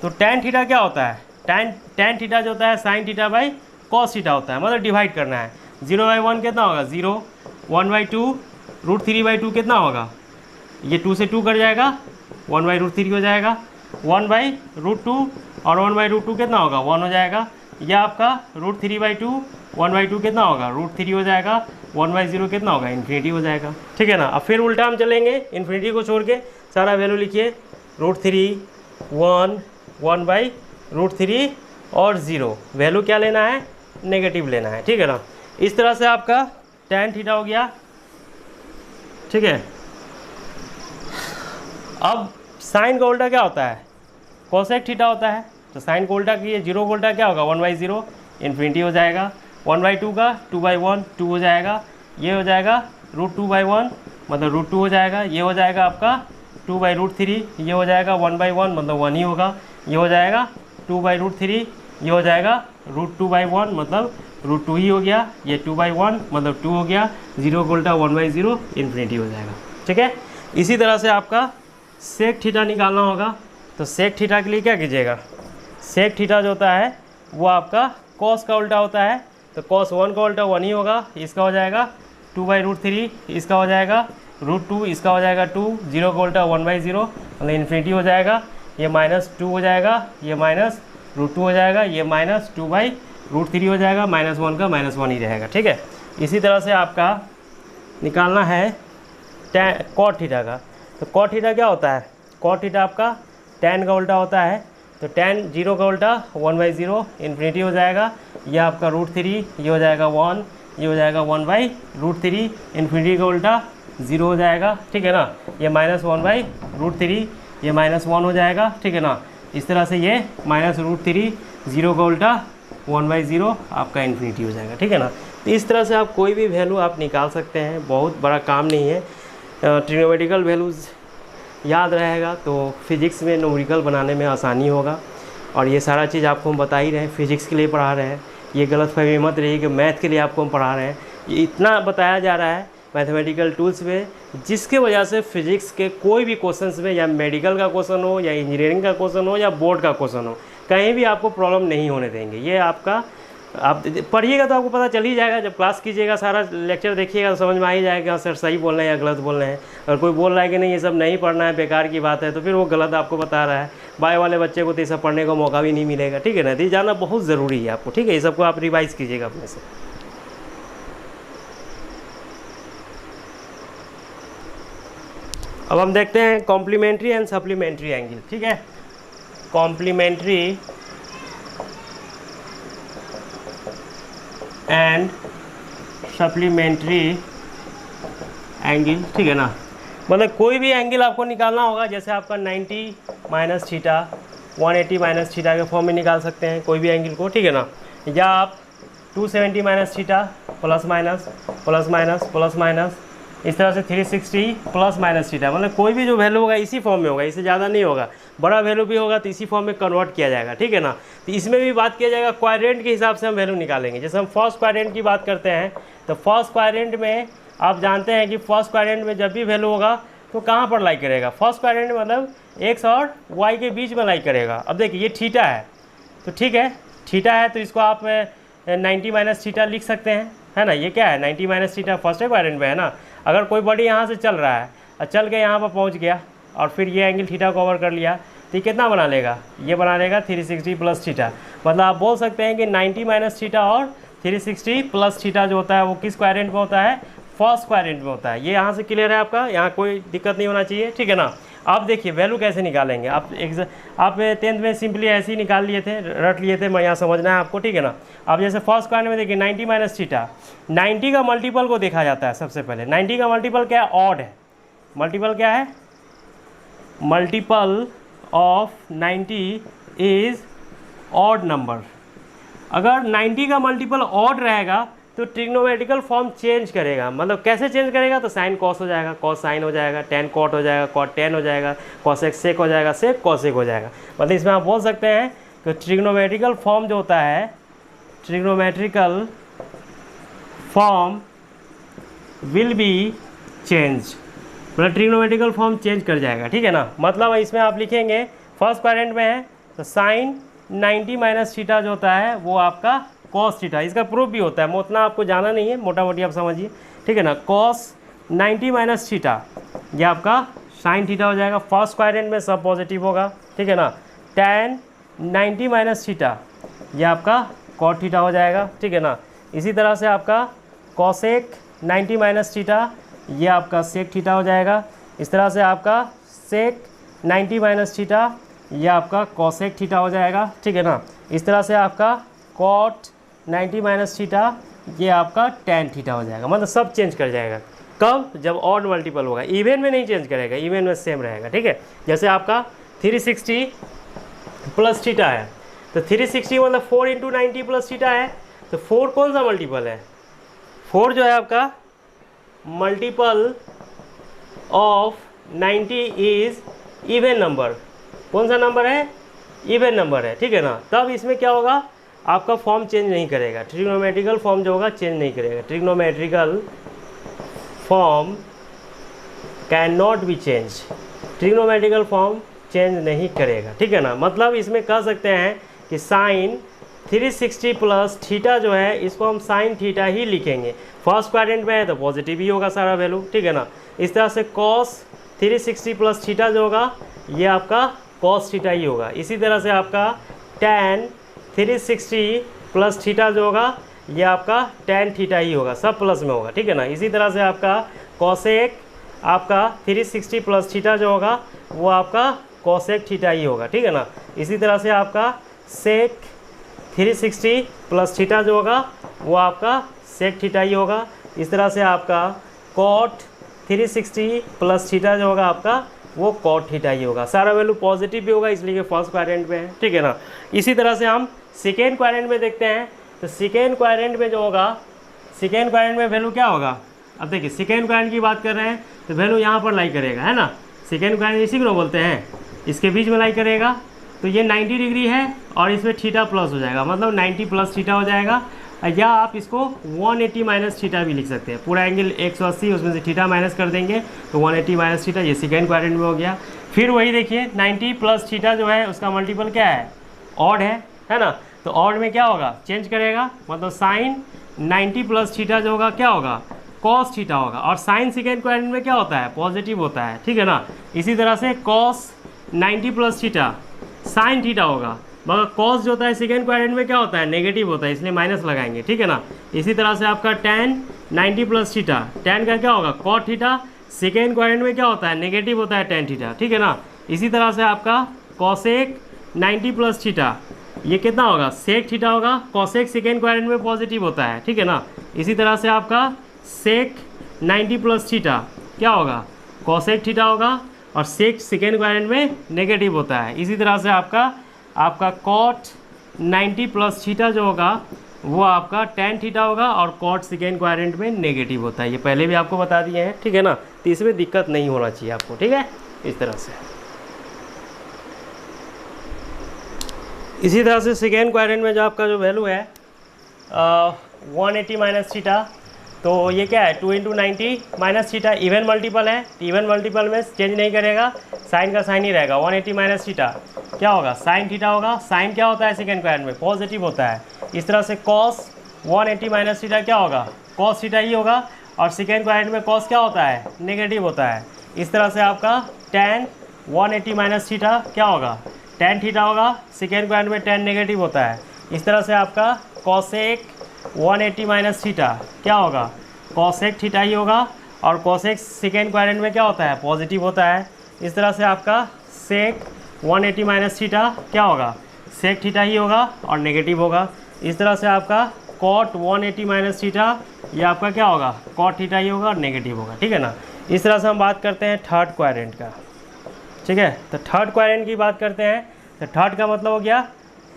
[SPEAKER 1] तो टैन थीटा क्या होता है, टैन थीटा जो होता है sine theta by cos theta होता है। मतलब डिवाइड करना है, 0/1 कितना होगा 0, 1/2 √3/2 कितना होगा, ये 2 से 2 कट जाएगा, 1/√3 हो जाएगा, 1/√2 और 1/√2 कितना होगा 1 हो जाएगा। यह आपका √3/2 1/2 कितना होगा √3 हो जाएगा। 1/0 कितना होगा इन्फिनिटी हो जाएगा, ठीक है ना। अब फिर उल्टा हम चलेंगे, इन्फिनिटी को छोड़ के सारा वैल्यू लिखिए, √3 1 1/√3 और 0, वैल्यू क्या लेना है नेगेटिव लेना है, ठीक है ना। इस तरह से आपका tan थीटा हो गया, ठीक है। अब साइन का उल्टा क्या होता है कोसेक थीटा होता है, तो साइन को उल्टा किए, 0 को उल्टा क्या होगा 1/0 इन्फिनिटी हो जाएगा। 1/2 का 2/1 2 हो जाएगा, ये हो जाएगा √2/1 मतलब √2 हो जाएगा, ये हो जाएगा आपका 2/√3, ये हो जाएगा 1/1 मतलब 1 ही होगा, ये हो जाएगा 2/√3, ये हो जाएगा √2/1 मतलब √2 ही हो गया, ये 2/1 मतलब 2 हो गया, 0 को उल्टा 1/0 इन्फिनिटी हो जाएगा, ठीक है। इसी तरह से आपका सेक थीटा निकालना होगा, तो सेक थीटा के लिए क्या कीजिएगा, सेक थीटा जो होता है वो आपका कॉस का उल्टा होता है, तो cos 1 का उल्टा 1 ही होगा, इसका हो जाएगा 2/√3, इसका हो जाएगा √2, इसका हो जाएगा 2, 0 का उल्टा 1/0 मतलब इन्फिनिटी हो जाएगा, ये -2 हो जाएगा, ये -√2 हो जाएगा, ये -2/√3 हो जाएगा, -1 का -1 ही रहेगा, ठीक है। इसी तरह से आपका निकालना है कॉट थीटा का, तो कॉट थीटा क्या होता है, कॉट थीटा आपका tan का उल्टा होता है, तो tan 0 का उल्टा 1/0 इन्फिनिटी हो जाएगा, यह आपका √3, ये हो जाएगा 1, ये हो जाएगा 1/√3 इन्फिनिटी का उल्टा 0 हो जाएगा, ठीक है ना। ये -1/√3, ये -1 हो जाएगा, ठीक है ना। इस तरह से ये -√3 0 का उल्टा 1/0 आपका इन्फिनिटी हो जाएगा, ठीक है ना। तो इस तरह से आप कोई भी वैल्यू आप निकाल सकते हैं, बहुत बड़ा काम नहीं है। ट्रिग्नोमेट्रिकल वैल्यूज़ याद रहेगा तो फिज़िक्स में न्यूमेरिकल बनाने में आसानी होगा। और ये सारा चीज़ आपको हम बता ही रहे हैं, फिज़िक्स के लिए पढ़ा रहे हैं, ये गलतफहमी मत रही कि मैथ के लिए आपको हम पढ़ा रहे हैं। ये इतना बताया जा रहा है मैथमेटिकल टूल्स में, जिसके वजह से फिज़िक्स के कोई भी क्वेश्चंस में, या मेडिकल का क्वेश्चन हो, या इंजीनियरिंग का क्वेश्चन हो, या बोर्ड का क्वेश्चन हो, कहीं भी आपको प्रॉब्लम नहीं होने देंगे। ये आपका आप पढ़िएगा तो आपको पता चल ही जाएगा, जब क्लास कीजिएगा सारा लेक्चर देखिएगा तो समझ में आ ही जाएगा सर सही बोल रहे हैं या गलत बोल रहे हैं। अगर कोई बोल रहा है कि नहीं ये सब नहीं पढ़ना है, बेकार की बात है, तो फिर वो गलत आपको बता रहा है। बाय वाले बच्चे को तो ये सब पढ़ने का मौका भी नहीं मिलेगा, ठीक है ना। तो ये जानना बहुत ज़रूरी है आपको, ठीक है। ये सबको आप रिवाइज़ कीजिएगा अपने से। अब हम देखते हैं कॉम्प्लीमेंट्री एंड सप्लीमेंट्री एंगल, ठीक है। कॉम्प्लीमेंट्री एंड सप्लीमेंट्री एंगल, ठीक है ना। मतलब कोई भी एंगल आपको निकालना होगा, जैसे आपका 90 माइनस थीटा 180 माइनस थीटा के फॉर्म में निकाल सकते हैं कोई भी एंगल को, ठीक है ना। या आप 270 minus theta plus minus plus minus plus minus, इस तरह से 360 प्लस माइनस थीटा, मतलब कोई भी जो वैल्यू होगा इसी फॉर्म में होगा, इससे ज़्यादा नहीं होगा। बड़ा वैल्यू भी होगा तो इसी फॉर्म में कन्वर्ट किया जाएगा, ठीक है ना। तो इसमें भी बात किया जाएगा क्वाड्रेंट के हिसाब से हम वैल्यू निकालेंगे। जैसे हम फर्स्ट क्वाड्रेंट की बात करते हैं, तो फर्स्ट क्वाड्रेंट में आप जानते हैं कि फर्स्ट क्वाड्रेंट में जब भी वैल्यू होगा तो कहाँ पर लाई करेगा, फर्स्ट क्वाड्रेंट मतलब एक्स और वाई के बीच में लाई करेगा। अब देखिए ये थीटा है, तो ठीक है थीटा है, तो इसको आप 90 माइनस थीटा लिख सकते हैं, है ना। ये क्या है 90 माइनस थीटा फर्स्ट क्वाड्रेंट में है ना। अगर कोई बॉडी यहाँ से चल रहा है और चल के यहाँ पर पहुँच गया और फिर ये एंगल थीटा कवर कर लिया, तो ये कितना बना लेगा, ये बना लेगा 360 प्लस थीटा। मतलब आप बोल सकते हैं कि 90 माइनस थीटा और 360 प्लस थीटा जो होता है वो किस क्वाड्रेंट में होता है, फर्स्ट क्वाड्रेंट में होता है। ये यहाँ से क्लियर है आपका, यहाँ कोई दिक्कत नहीं होना चाहिए, ठीक है ना। आप देखिए वैल्यू कैसे निकालेंगे, आप 10th में सिंपली ऐसे ही निकाल लिए थे, रट लिए थे, मैं यहाँ समझना है आपको, ठीक है ना। अब जैसे फर्स्ट क्वाड्रेंट में देखिए 90 माइनस थीटा, 90 का मल्टीपल को देखा जाता है सबसे पहले। 90 का मल्टीपल क्या है, ऑड है। मल्टीपल क्या है, multiple of 90 is odd number. अगर 90 का मल्टीपल ऑड रहेगा तो ट्रिग्नोमेट्रिकल फॉर्म चेंज करेगा। मतलब कैसे चेंज करेगा, तो साइन कॉस हो जाएगा, कॉस साइन हो जाएगा, टेन कॉट हो जाएगा, कॉट टेन हो जाएगा, कॉसेक सेक हो जाएगा, सेक कॉसेक हो जाएगा। मतलब इसमें आप बोल सकते हैं कि ट्रिग्नोमेट्रिकल फॉर्म जो होता है, trigonometrical form will be change, मतलब ट्रिग्नोमेट्रिकल फॉर्म चेंज कर जाएगा, ठीक है ना। मतलब इसमें आप लिखेंगे फर्स्ट क्वाड्रेंट में है तो साइन 90 माइनस थीटा जो होता है वो आपका कॉस थीटा, इसका प्रूफ भी होता है, उतना आपको जाना नहीं है, मोटा मोटी आप समझिए, ठीक है ना। कॉस 90 माइनस थीटा ये आपका साइन थीटा हो जाएगा। फर्स्ट क्वाड्रेंट में सब पॉजिटिव होगा, ठीक है ना। tan 90 माइनस थीटा ये आपका कॉट थीटा हो जाएगा, ठीक है ना। इसी तरह से आपका कॉसेक 90 माइनस थीटा ये आपका सेक थीटा हो जाएगा। इस तरह से आपका सेक 90 माइनस थीटा ये आपका कॉसेक थीटा हो जाएगा, ठीक है ना। इस तरह से आपका कॉट 90 माइनस थीटा ये आपका tan थीटा हो जाएगा। मतलब सब चेंज कर जाएगा। कब? जब ऑड मल्टीपल होगा। इवन में नहीं चेंज करेगा, इवन में सेम रहेगा, ठीक है। जैसे आपका 360 प्लस थीटा है, तो 360 मतलब 4 इंटू 90 प्लस थीटा है, तो 4 कौन सा मल्टीपल है? 4 जो है आपका multiple of 90 is even number. कौन सा नंबर है? इवन नंबर है, ठीक है ना। तब इसमें क्या होगा, आपका फॉर्म चेंज नहीं करेगा, ट्रिग्नोमेट्रिकल फॉर्म जो होगा चेंज नहीं करेगा। Trigonometrical form can not be change, trigonometrical form change नहीं करेगा, ठीक है ना। मतलब इसमें कह सकते हैं कि साइन 360 प्लस थीटा जो है इसको हम साइन थीटा ही लिखेंगे। फर्स्ट क्वाड्रेंट में है तो पॉजिटिव ही होगा सारा वैल्यू, ठीक है ना। इस तरह से कॉस 360 प्लस थीटा जो होगा ये आपका कॉस थीटा ही होगा। इसी तरह से आपका tan 360 प्लस थीटा जो होगा ये आपका tan थीटा ही होगा, सब प्लस में होगा, ठीक है ना। इसी तरह से आपका कॉसेक आपका 360 प्लस थीटा जो होगा वो आपका कॉसेक थीटा ही होगा, ठीक है ना। इसी तरह से आपका सेक 360 प्लस थीटा जो होगा वो आपका सेक थीटा ही होगा। इस तरह से आपका कॉट 360 प्लस थीटा जो होगा आपका वो कॉट थीटा ही होगा। सारा वैल्यू पॉजिटिव भी होगा इसलिए फर्स्ट क्वाड्रेंट में है, ठीक है ना। इसी तरह से हम सेकेंड क्वाड्रेंट में देखते हैं, तो सेकेंड क्वाड्रेंट में जो होगा, सेकेंड क्वाड्रेंट में वैल्यू क्या होगा। अब देखिए सेकेंड क्वाड्रेंट की बात कर रहे हैं तो वैल्यू यहाँ पर लाई करेगा, है ना। सेकेंड क्वाड्रेंट इसी को बोलते हैं, इसके बीच में लाई करेगा। तो ये 90 डिग्री है और इसमें थीटा प्लस हो जाएगा, मतलब 90 प्लस थीटा हो जाएगा। या आप इसको 180 माइनस थीटा भी लिख सकते हैं। पूरा एंगल 180 उसमें से थीटा माइनस कर देंगे तो 180 माइनस थीटा, ये सेकेंड क्वाड्रेंट में हो गया। फिर वही देखिए 90 प्लस थीटा जो है उसका मल्टीपल क्या है, ऑड है ना। तो ऑड में क्या होगा, चेंज करेगा, मतलब साइन 90 प्लस थीटा जो होगा क्या होगा, कॉस थीटा होगा। और साइन सेकेंड क्वाड्रेंट में क्या होता है, पॉजिटिव होता है, ठीक है ना। इसी तरह से cos 90 plus theta sine theta होगा, मगर कॉस जो होता है सेकेंड क्वाड्रेंट में क्या होता है, नेगेटिव होता है, इसलिए माइनस लगाएंगे, ठीक है ना। इसी तरह से आपका tan 90 प्लस थीटा, tan का क्या होगा, कॉट थीटा, सेकेंड क्वाड्रेंट में क्या होता है, नेगेटिव होता है tan थीटा, ठीक है ना। इसी तरह से आपका कॉसेक 90 प्लस थीटा ये कितना होगा, सेक थीटा होगा। कॉसेक सेकेंड क्वाड्रेंट में पॉजिटिव होता है, ठीक है ना। इसी तरह से आपका सेक 90 प्लस थीटा क्या होगा, कॉसेक थीटा होगा, और सेक सेकेंड क्वाड्रेंट में नेगेटिव होता है। इसी तरह से आपका कॉट 90 प्लस थीटा जो होगा वो आपका tan थीटा होगा, और कॉट सेकेंड क्वाड्रेंट में नेगेटिव होता है। ये पहले भी आपको बता दिए हैं, ठीक है ना। तो इसमें दिक्कत नहीं होना चाहिए आपको, ठीक है। इस तरह से इसी तरह से सेकेंड क्वाड्रेंट में जो आपका जो वैल्यू है 180 माइनस थीटा, तो ये क्या है 2 into 90 minus theta, even multiple है, इवन मल्टीपल में चेंज नहीं करेगा, साइन का साइन ही रहेगा। 180 माइनस थीटा क्या होगा, साइन थीटा होगा। साइन क्या होता है सेकेंड क्वाड्रेंट में, पॉजिटिव होता है। इस तरह से कॉस 180 माइनस थीटा क्या होगा, कॉस थीटा ही होगा, और सेकेंड क्वाड्रेंट में कॉस क्या होता है, नेगेटिव होता है। इस तरह से आपका tan 180 माइनस थीटा क्या होगा, tan थीटा होगा, सेकेंड क्वाड्रेंट में tan नेगेटिव होता है। इस तरह से आपका कॉसेक 180 माइनस थीटा क्या होगा, कॉसेक थीटा ही होगा, और कॉसेक सेकेंड क्वाड्रेंट में क्या होता है, पॉजिटिव होता है। इस तरह से आपका सेक 180 माइनस थीटा क्या होगा, सेक थीटा ही होगा और नेगेटिव होगा। इस तरह से आपका कॉट 180 माइनस थीटा ये आपका क्या होगा, कॉट थीटा ही होगा और नेगेटिव होगा, ठीक है ना। इस तरह से हम बात करते हैं थर्ड क्वाड्रेंट का, ठीक है। तो थर्ड क्वाड्रेंट की बात करते हैं, तो थर्ड का मतलब हो गया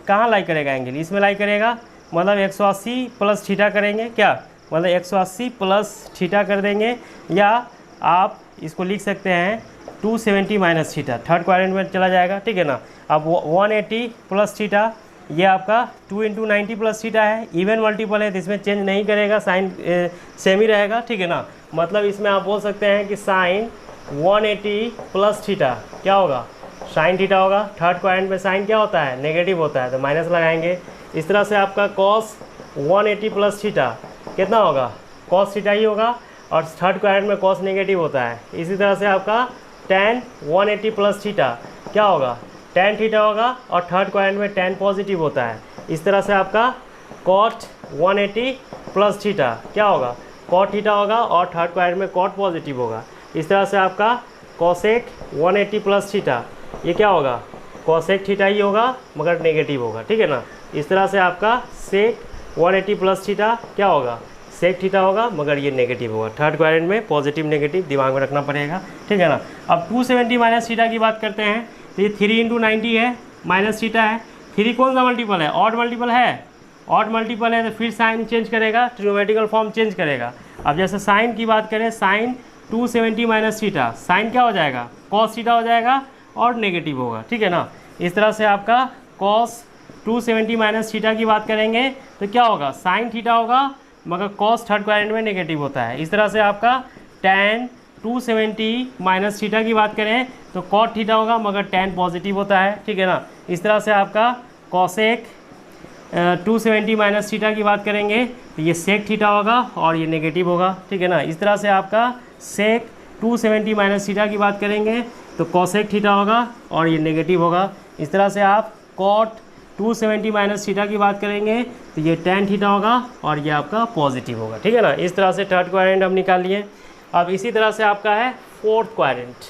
[SPEAKER 1] कहाँ लाई करेगा एंगल, इसमें लाई करेगा, मतलब 180 प्लस थीटा करेंगे क्या, मतलब 180 प्लस थीटा कर देंगे, या आप इसको लिख सकते हैं 270 माइनस थीटा, थर्ड क्वाड्रेंट में चला जाएगा, ठीक है ना। अब 180 प्लस थीटा ये आपका 2 इंटू 90 प्लस थीटा है, इवन मल्टीपल है तो इसमें चेंज नहीं करेगा, साइन सेम ही रहेगा, ठीक है ना। मतलब इसमें आप बोल सकते हैं कि साइन 180 प्लस थीटा क्या होगा, साइन थीटा होगा। थर्ड क्वाड्रेंट में साइन क्या होता है, नेगेटिव होता है, तो माइनस लगाएंगे। इस तरह से आपका कॉस 180 प्लस थीटा कितना होगा, कॉस थीटा ही होगा, और थर्ड क्वाड्रेंट में कॉस नेगेटिव होता है। इसी तरह से आपका tan 180 प्लस थीटा क्या होगा, tan थीटा होगा, और थर्ड क्वाड्रेंट में tan पॉजिटिव होता है। इस तरह से आपका cot 180 प्लस थीटा क्या होगा, cot थीटा होगा, और थर्ड क्वाड्रेंट में cot पॉजिटिव होगा। इस तरह से आपका cosec 180 प्लस थीटा ये क्या होगा, cosec थीटा ही होगा मगर नेगेटिव होगा, ठीक है ना। इस तरह से आपका sec 180 प्लस थीटा क्या होगा, sec थीटा होगा मगर ये नेगेटिव होगा। थर्ड क्वाड्रेंट में पॉजिटिव नेगेटिव दिमाग में रखना पड़ेगा, ठीक है ना। अब 270 माइनस थीटा की बात करते हैं तो ये 3 × 90 है, माइनस थीटा है। 3 कौन सा मल्टीपल है, ऑड मल्टीपल है, ऑड मल्टीपल है तो फिर साइन चेंज करेगा, ट्रिग्नोमेट्रिकल फॉर्म चेंज करेगा। अब जैसे साइन की बात करें, साइन 270 माइनस थीटा, साइन क्या हो जाएगा, कॉस थीटा हो जाएगा और नेगेटिव होगा, ठीक है ना। इस तरह से आपका कॉस 270 माइनस थीटा की बात करेंगे तो क्या होगा, साइन थीटा होगा मगर कॉस थर्ड क्वाड्रेंट में नेगेटिव होता है। इस तरह से आपका tan 270 माइनस थीटा की बात करें तो cot थीटा होगा मगर tan पॉजिटिव होता है, ठीक है ना। इस तरह से आपका cosec 270 माइनस थीटा की बात करेंगे तो ये sec थीटा होगा और ये नेगेटिव होगा, ठीक है ना। इस तरह से आपका sec 270 माइनस थीटा की बात करेंगे तो cosec थीटा होगा और ये नेगेटिव होगा। इस तरह से आप cot 270 माइनस थीटा की बात करेंगे तो ये tan थीटा होगा और ये आपका पॉजिटिव होगा, ठीक है ना। इस तरह से थर्ड क्वाड्रेंट हम निकाल लिए। अब इसी तरह से आपका है फोर्थ क्वाड्रेंट।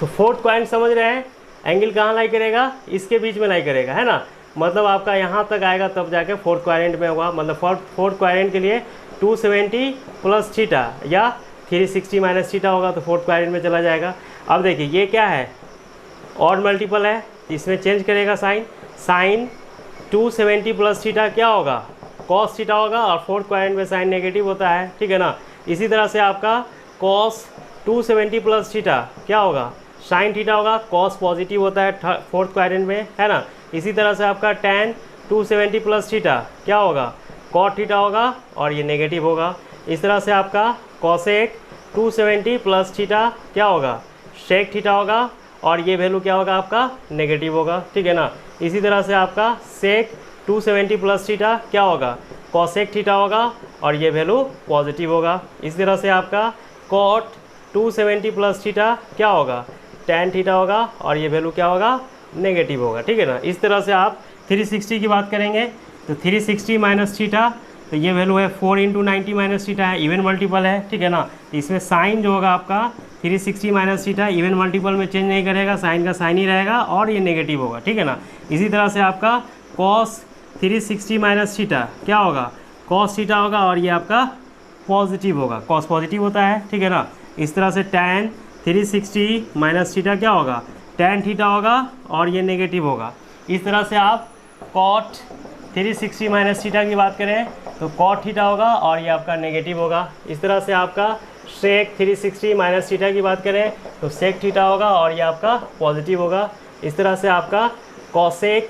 [SPEAKER 1] तो फोर्थ क्वाड्रेंट समझ रहे हैं, एंगल कहाँ लाई करेगा, इसके बीच में लाई करेगा, है ना। मतलब आपका यहाँ तक आएगा तब जाके फोर्थ क्वाड्रेंट में होगा। मतलब फोर्थ क्वाड्रेंट के लिए 270 प्लस थीटा या 360 माइनस थीटा होगा तो फोर्थ क्वाड्रेंट में चला जाएगा। अब देखिए ये क्या है, ऑड मल्टीपल है, इसमें चेंज करेगा साइन, साइन 270 प्लस थीटा क्या होगा, कॉस थीटा होगा, और फोर्थ क्वाड्रेंट में साइन नेगेटिव होता है, ठीक है ना। इसी तरह से आपका कॉस 270 प्लस थीटा क्या होगा, साइन थीटा होगा, कॉस पॉजिटिव होता है फोर्थ क्वाड्रेंट में, है ना। इसी तरह से आपका tan 270 प्लस थीटा क्या होगा, कॉट थीटा होगा और ये नेगेटिव होगा। इस तरह से आपका कॉसेक 270 प्लस थीटा क्या होगा, सेक थीटा होगा और ये वैल्यू क्या होगा आपका, नेगेटिव होगा, ठीक है ना। इसी तरह से आपका सेक 270 प्लस थीटा क्या होगा, कॉसेक थीटा होगा और ये वैल्यू पॉजिटिव होगा। इस तरह से आपका कॉट 270 प्लस थीटा क्या होगा, tan थीटा होगा और ये वैल्यू क्या होगा, नेगेटिव होगा, ठीक है ना। इस तरह से आप 360 की बात करेंगे तो 360 माइनस थीटा तो ये वैल्यू है 4 × 90 माइनस थीटा है, इवन मल्टीपल है, ठीक है ना। तो इसमें साइन जो होगा आपका 360 माइनस थीटा इवन मल्टीपल में चेंज नहीं करेगा, साइन का साइन ही रहेगा और ये नेगेटिव होगा, ठीक है ना। इसी तरह से आपका कॉस 360 माइनस थीटा क्या होगा, कॉस थीटा होगा और ये आपका पॉजिटिव होगा, कॉस पॉजिटिव होता है, ठीक है ना। इस तरह से tan 360 माइनस थीटा क्या होगा, tan थीटा होगा और ये नेगेटिव होगा। इस तरह से आप कॉट 360 माइनस थीटा की बात करें तो कॉट थीटा होगा और ये आपका नेगेटिव होगा। इस तरह से आपका सेक 360 माइनस थीटा की बात करें तो सेक थीटा होगा और ये आपका पॉजिटिव होगा। इस तरह से आपका कॉसेक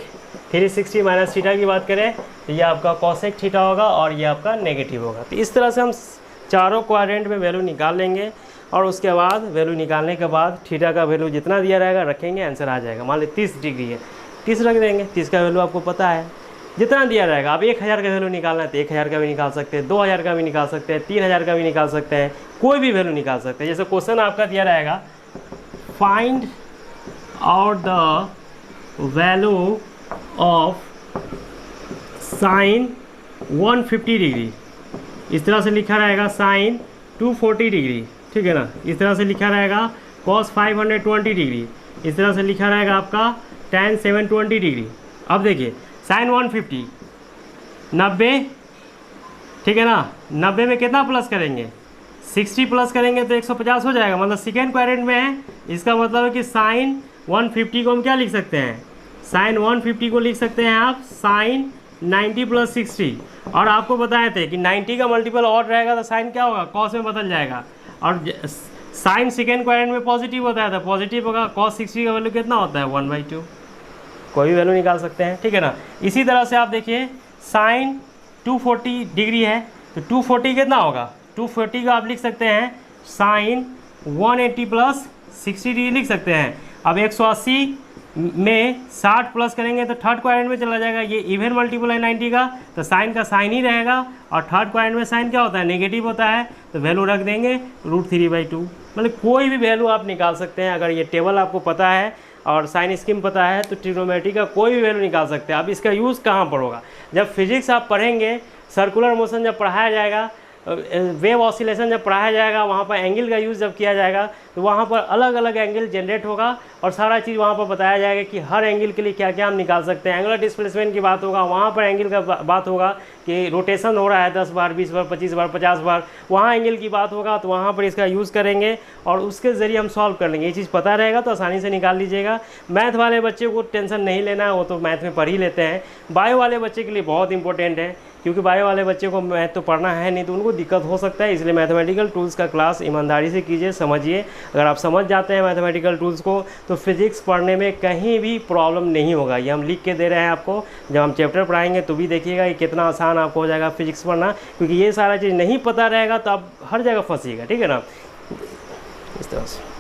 [SPEAKER 1] 360 माइनस थीटा की बात करें तो ये आपका कॉसेक थीटा होगा और ये आपका नेगेटिव होगा। तो इस तरह से हम चारों क्वाड्रेंट में वैल्यू निकाल लेंगे और उसके बाद वैल्यू निकालने के बाद थीटा का वैल्यू जितना दिया रहेगा रखेंगे, आंसर आ जाएगा। मान ली 30 डिग्री है, 30 रख देंगे, 30 का वैल्यू आपको पता है, जितना दिया रहेगा। आप 1000 का वैल्यू निकालना है तो 1000 का भी निकाल सकते हैं, 2000 का भी निकाल सकते हैं, 3000 का भी निकाल सकते हैं, कोई भी वैल्यू निकाल सकते हैं। जैसे क्वेश्चन आपका दिया रहेगा, find out the value of sine 150 degree, इस तरह से लिखा रहेगा साइन 240 डिग्री, ठीक है ना। इस तरह से लिखा रहेगा कॉस 520 डिग्री, इस तरह से लिखा रहेगा आपका tan 720 डिग्री। अब देखिए साइन 150 90, ठीक है ना, 90 में कितना प्लस करेंगे, 60 प्लस करेंगे तो 150 हो जाएगा, मतलब सेकेंड क्वाड्रेंट में है। इसका मतलब है कि साइन 150 को हम क्या लिख सकते हैं, साइन 150 को लिख सकते हैं आप साइन 90 प्लस 60। और आपको बताए थे कि 90 का मल्टीपल और रहेगा तो साइन क्या होगा, कॉस में बदल जाएगा। और साइन सेकेंड क्वाड्रेंट में पॉजिटिव होता है तो पॉजिटिव होगा, कॉस 60 का वैल्यू कितना होता है 1/2, कोई भी वैल्यू निकाल सकते हैं, ठीक है ना। इसी तरह से आप देखिए साइन 240 डिग्री है तो 240 कितना होगा, 240 का आप लिख सकते हैं साइन 180 प्लस 60 डिग्री लिख सकते हैं। अब 180 में 60 प्लस करेंगे तो थर्ड क्वाड्रेंट में चला जाएगा। ये इवन मल्टीपल है 90 का, तो साइन का साइन ही रहेगा, और थर्ड क्वाड्रेंट में साइन क्या होता है, नेगेटिव होता है, तो वैल्यू रख देंगे √3/2। मतलब कोई भी वैल्यू आप निकाल सकते हैं। अगर ये टेबल आपको पता है और साइन स्कीम पता है तो ट्रिग्नोमेट्री का कोई भी वैल्यू निकाल सकते हैं। अब इसका यूज़ कहाँ पर होगा, जब फिजिक्स आप पढ़ेंगे, सर्कुलर मोशन जब पढ़ाया जाएगा, वेव ऑसिलेशन जब पढ़ाया जाएगा, वहाँ पर एंगल का यूज़ जब किया जाएगा तो वहाँ पर अलग अलग एंगल जनरेट होगा और सारा चीज़ वहाँ पर बताया जाएगा कि हर एंगल के लिए क्या क्या हम निकाल सकते हैं। एंगुलर डिस्प्लेसमेंट की बात होगा, वहाँ पर एंगल का बात होगा कि रोटेशन हो रहा है 10 बार, 20 बार, 25 बार, 50 बार, वहाँ एंगल की बात होगा, तो वहाँ पर इसका यूज़ करेंगे और उसके ज़रिए हम सॉल्व कर लेंगे। ये चीज़ पता रहेगा तो आसानी से निकाल लीजिएगा। मैथ वाले बच्चे को टेंशन नहीं लेना है, वो तो मैथ में पढ़ ही लेते हैं। बायो वाले बच्चे के लिए बहुत इंपॉर्टेंट है, क्योंकि बायो वाले बच्चे को मैथ तो पढ़ना है नहीं, तो उनको दिक्कत हो सकता है। इसलिए मैथमेटिकल टूल्स का क्लास ईमानदारी से कीजिए, समझिए। अगर आप समझ जाते हैं मैथमेटिकल टूल्स को तो फिजिक्स पढ़ने में कहीं भी प्रॉब्लम नहीं होगा। ये हम लिख के दे रहे हैं आपको, जब हम चैप्टर पढ़ाएंगे तो भी देखिएगा कि कितना आसान आपको हो जाएगा फिजिक्स पढ़ना, क्योंकि ये सारा चीज़ नहीं पता रहेगा तो आप हर जगह फंसिएगा। ठीक है ना, इस तरह से।